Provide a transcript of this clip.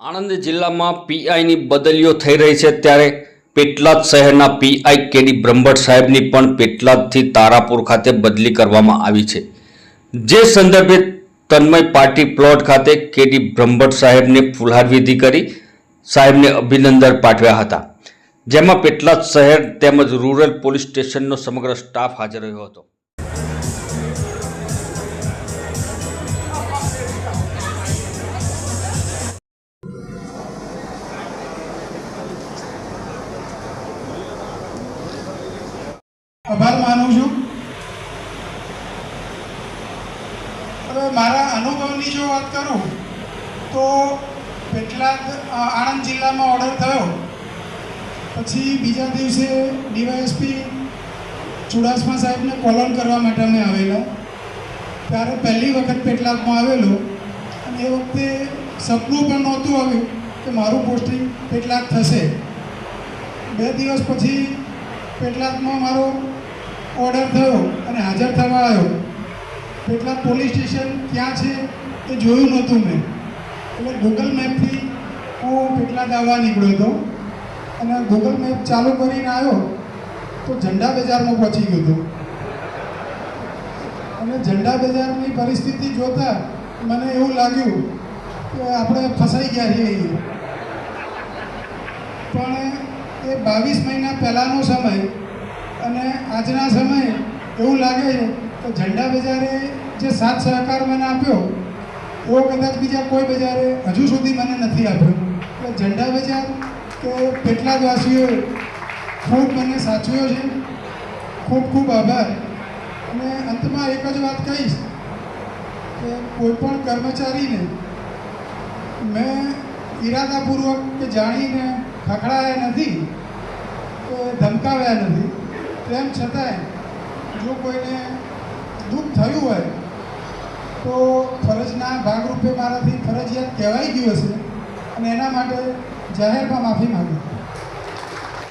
આણંદ જિલ્લામાં પીઆઈની બદલીઓ થઈ રહી છે ત્યારે પેટલાદ શહેરના પીઆઈ કેડી બ્રહ્મભટ્ટ સાહેબની પણ પેટલાદથી તારાપુર ખાતે બદલી કરવામાં આવી છે। જે સંદર્ભે તન્મય પાર્ટી પ્લોટ ખાતે કેડી બ્રહ્મભટ્ટ સાહેબને ફુલહાર વિધિ કરી સાહેબને અભિનંદન પાઠવ્યા હતા, જેમાં પેટલાદ શહેર તેમજ રૂરલ પોલીસ સ્ટેશનનો સમગ્ર સ્ટાફ હાજર રહ્યો હતો। આભાર માનું છું। હવે મારા અનુભવની જો વાત કરું તો પેટલાદ આણંદ જિલ્લામાં ઓર્ડર થયો પછી બીજા દિવસે ડીવાયએસપી ચુડાસમા સાહેબને કોલોન કરવા માટે અમે આવેલા। ત્યારે પહેલી વખત પેટલાદમાં આવેલો અને એ વખતે સપનું પણ નહોતું આવ્યું કે મારું પોસ્ટિંગ પેટલાદ થશે। 2 દિવસ પછી પેટલાદમાં મારો ઓર્ડર થયો અને હાજર થવા આવ્યો। પેટલાદ પોલીસ સ્ટેશન ક્યાં છે એ જોયું નહોતું મેં, એટલે ગૂગલ મેપથી હું પેટલાદ આવવા નીકળ્યો હતો અને ગૂગલ મેપ ચાલુ કરીને આવ્યો તો ઝંડા બજારમાં પહોંચી ગયો હતો અને ઝંડા બજારની પરિસ્થિતિ જોતાં મને એવું લાગ્યું કે આપણે ફસાઈ ગયા છીએ। પણ એ 22 મહિના પહેલાંનો સમય અને આજના સમયે એવું લાગે છે કે ઝંડા બજારે જે સાથ સહકાર મને આપ્યો એવો કદાચ બીજા કોઈ બજારે હજુ સુધી મને નથી આપ્યો। એટલે ઝંડા બજાર કે પેટલાદવાસીઓએ ખૂબ મને સાચવ્યો છે, ખૂબ ખૂબ આભાર। અને અંતમાં એક જ વાત કહીશ કે કોઈ પણ કર્મચારીને મેં ઈરાદાપૂર્વક કે જાણીને ખખડાયા નથી કે ધમકાવ્યા નથી, તેમ છતાંય જો કોઈને દુઃખ થયું હોય તો ફરજના ભાગરૂપે મારાથી ફરજિયાત કહેવાઈ ગયું હશે અને એના માટે જાહેરમાં માફી માગું।